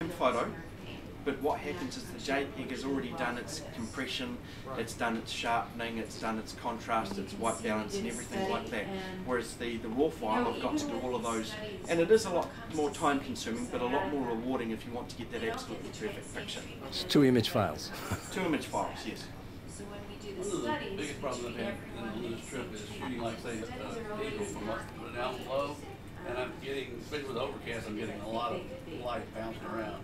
photo, but what happens is the JPEG has already done its compression, it's done its sharpening, it's done its contrast, its white balance and everything like that. Whereas the RAW file, I've got to do all of those, and it is a lot more time consuming, but a lot more rewarding if you want to get that absolutely perfect picture. It's 2 image files. 2 image files, yes. One of the biggest problems I've had in this trip is shooting, like, say, eagle from up down below, and I'm getting, especially with overcast, I'm getting a lot of light bouncing around.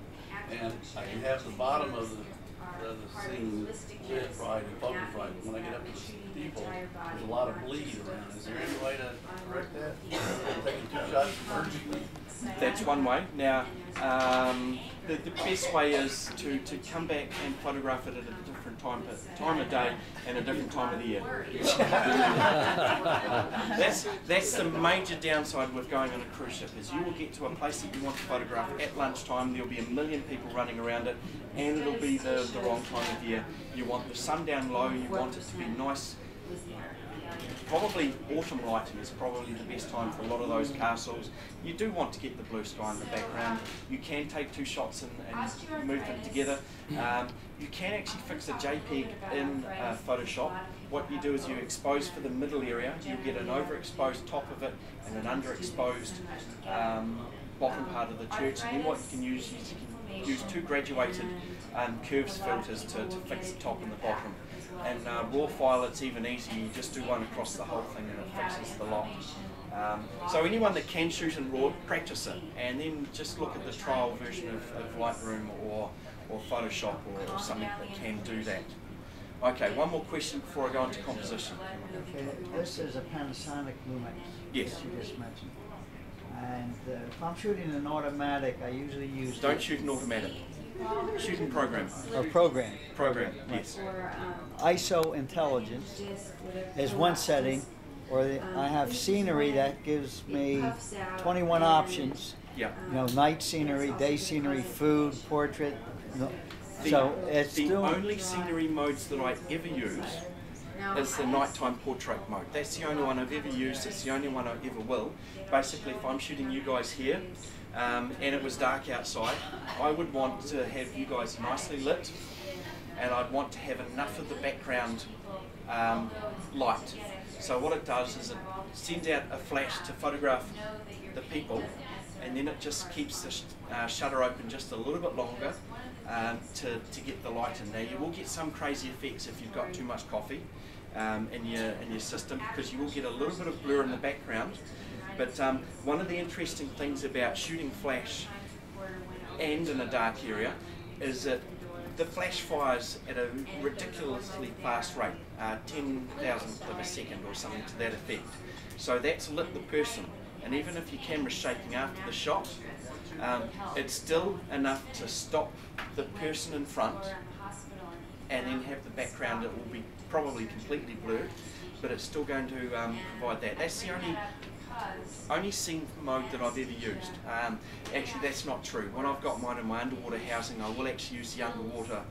And I can have the bottom of the scene lit right and focus right. When I get up to the steeple, there's a lot of bleed around. Is there any way to correct that? Taking 2 shots merging? That's one way. Now, the best way is to come back and photograph it at a different time of day and a different time of the year. That's the major downside with going on a cruise ship, is you will get to a place that you want to photograph at lunchtime, there'll be a million people running around it, and it'll be the wrong time of year. You want the sun down low, you want it to be nice. Probably autumn lighting is probably the best time for a lot of those castles. You do want to get the blue sky in the background. You can take 2 shots and move them together. You can actually fix a JPEG in Photoshop. What you do is you expose for the middle area, you get an overexposed top of it and an underexposed bottom part of the church, and then what you can use is you can use 2 graduated curves filters to fix the top and the bottom. And RAW file, it's even easier, you just do one across the whole thing and it fixes the lot. So anyone that can shoot in RAW, practice it, and then just look at the trial version of Lightroom or Photoshop or something that can do that. Okay, one more question before I go into composition. Okay, this is a Panasonic Lumix, yes, you just mentioned. And if I'm shooting an automatic, I usually use... Don't shoot an automatic. Shoot in program. Or program. Program, yes. ISO intelligence is one setting, or I have scenery that gives me 21 options. Yeah. You know, night scenery, day scenery, food, portrait. So it's the still only scenery modes that I ever use is the nighttime portrait mode. That's the only one I've ever used, it's the only one I ever will. Basically, if I'm shooting you guys here, and it was dark outside, I would want to have you guys nicely lit, and I'd want to have enough of the background light. So what it does is it sends out a flash to photograph the people, and then it just keeps the shutter open just a little bit longer to get the light in. Now you will get some crazy effects if you've got too much coffee in your system, because you will get a little bit of blur in the background. But one of the interesting things about shooting flash and in a dark area is that the flash fires at a ridiculously fast rate, 10,000th of a second or something to that effect. So that's lit the person, and even if your camera's shaking after the shot, it's still enough to stop the person in front and then have the background that will be probably completely blurred, but it's still going to provide that. That's the only scene mode that I've ever used. Actually, that's not true. When I've got mine in my underwater housing, I will actually use the underwater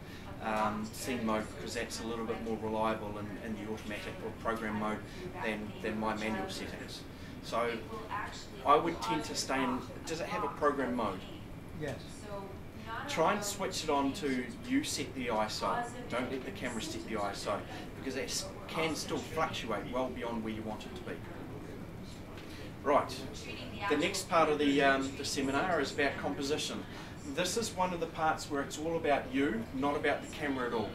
scene mode, because that's a little bit more reliable in the automatic or program mode than my manual settings. So I would tend to stay in. Does it have a program mode? yes. Try and switch it on to you set the ISO. Don't let the camera set the ISO, because it can still fluctuate well beyond where you want it to be. Right, the next part of the seminar is about composition. This is one of the parts where it's all about you, not about the camera at all.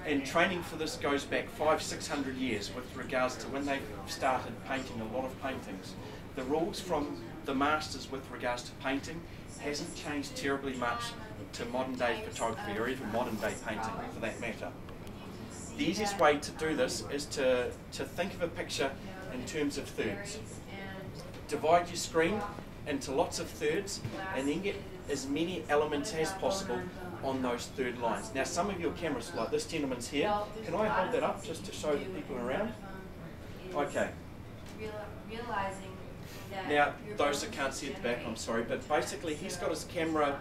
And training for this goes back 500–600 years with regards to when they started painting a lot of paintings. The rules from the masters with regards to painting hasn't changed terribly much to modern day photography, or even modern day painting for that matter. The easiest way to do this is to think of a picture in terms of thirds. Divide your screen into lots of thirds, and then get as many elements as possible on those third lines. Now some of your cameras, like this gentleman's here, can I hold that up just to show the people around? Okay. Now those that can't see at the back, I'm sorry, but basically he's got his camera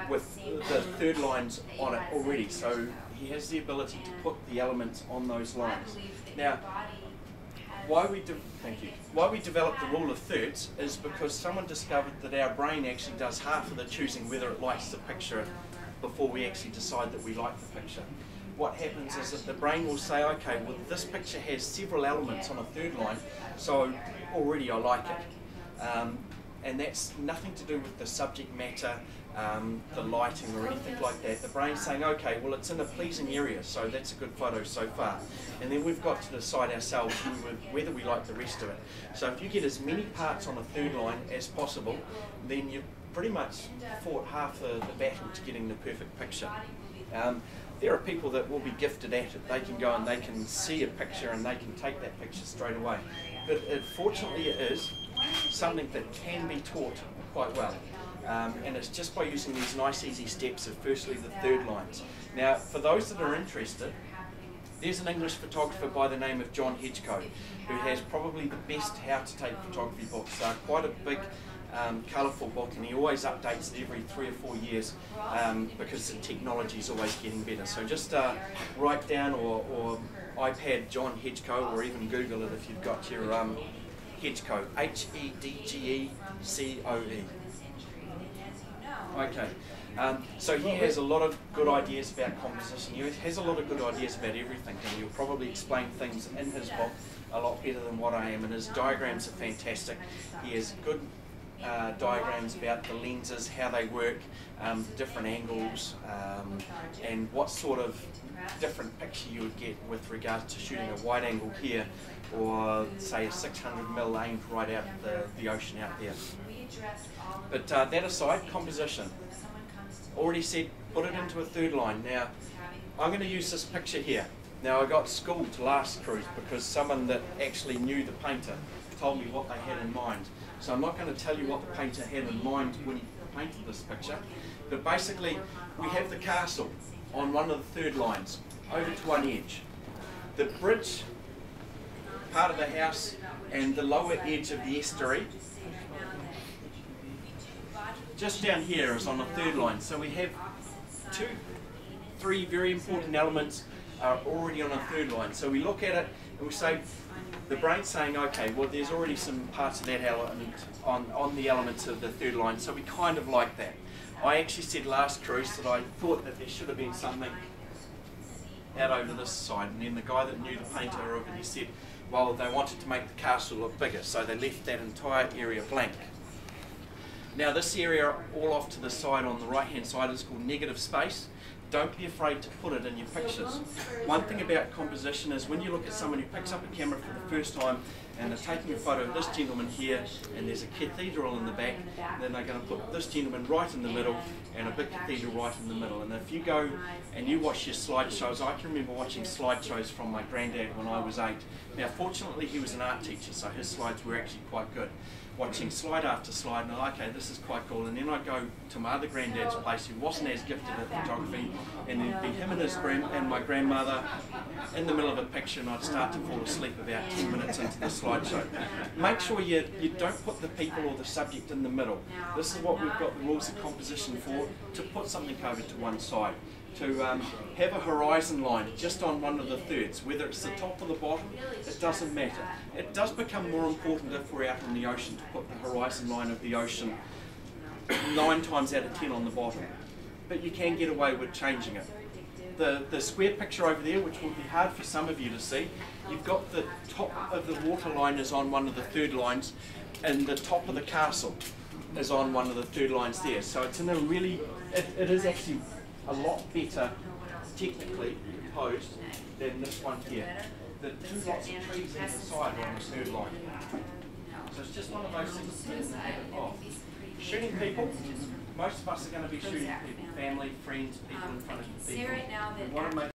with the third lines on it already, so he has the ability to put the elements on those lines. Now Why we developed the rule of thirds is because someone discovered that our brain actually does half of the choosing whether it likes the picture before we actually decide that we like the picture. What happens is that the brain will say, okay, well this picture has several elements on a third line, so already I like it. And that's nothing to do with the subject matter, the lighting or anything like that. The brain's saying, okay, well it's in a pleasing area, so that's a good photo so far. And then we've got to decide ourselves whether we like the rest of it. So if you get as many parts on a third line as possible, then you've pretty much fought half the battle to getting the perfect picture. There are people that will be gifted at it. They can go and they can see a picture and they can take that picture straight away. But fortunately it is something that can be taught quite well. And it's just by using these nice easy steps of firstly the third lines. Now for those that are interested, there's an English photographer by the name of John Hedgecoe who has probably the best how to take photography books. Quite a big colourful book, and he always updates it every 3 or 4 years because the technology is always getting better. So just write down or iPad John Hedgecoe, or even Google it if you've got your Hedgecoe, Hedgecoe. Okay, so he has a lot of good ideas about composition. He has a lot of good ideas about everything, and he'll probably explain things in his book a lot better than what I am, and his diagrams are fantastic. He has good diagrams about the lenses, how they work, different angles, and what sort of different picture you would get with regards to shooting a wide angle here, or say a 600mm aimed right out the ocean out there. But that aside, composition. Already said, put it into a third line. Now, I'm going to use this picture here. Now, I got schooled last cruise because someone that actually knew the painter told me what they had in mind. So I'm not going to tell you what the painter had in mind when he painted this picture, but basically we have the castle on one of the third lines, over to one edge. The bridge, part of the house, and the lower edge of the estuary, just down here is on the third line. So we have 2, 3 very important elements are already on a third line. So we look at it and we say, the brain's saying, okay, well there's already some parts of that element on the elements of the third line, so we kind of like that. I actually said last cruise that I thought that there should have been something out over this side, and then the guy that knew the painter over there said, well, they wanted to make the castle look bigger, so they left that entire area blank. Now this area all off to the side on the right hand side is called negative space. Don't be afraid to put it in your pictures. One thing about composition is when you look at someone who picks up a camera for the first time and they're taking a photo of this gentleman here and there's a cathedral in the back, then they're going to put this gentleman right in the middle and a big cathedral right in the middle. And if you go and you watch your slideshows, I can remember watching slideshows from my granddad when I was 8. Now fortunately he was an art teacher, so his slides were actually quite good. Watching slide after slide, and I'm like, okay, this is quite cool. And then I'd go to my other granddad's place who wasn't as gifted at photography, and there'd be him and my grandmother in the middle of a picture, and I'd start to fall asleep about 10 minutes into the slideshow. Make sure you don't put the people or the subject in the middle. This is what we've got the rules of composition for, to put something over to one side. To have a horizon line just on one of the thirds, whether it's the top or the bottom, it doesn't matter. It does become more important if we're out on the ocean to put the horizon line of the ocean 9 times out of 10 on the bottom. But you can get away with changing it. The square picture over there, which will be hard for some of you to see, you've got the top of the waterline is on one of the third lines, and the top of the castle is on one of the third lines there. So it's in a really, it is actually a lot better technically composed than this one here. The 2 lots of trees either side are on the third line. So it's just one of those things to have it off. Shooting people, most of us are going to be shooting people, family, friends, people in front of people. We want to make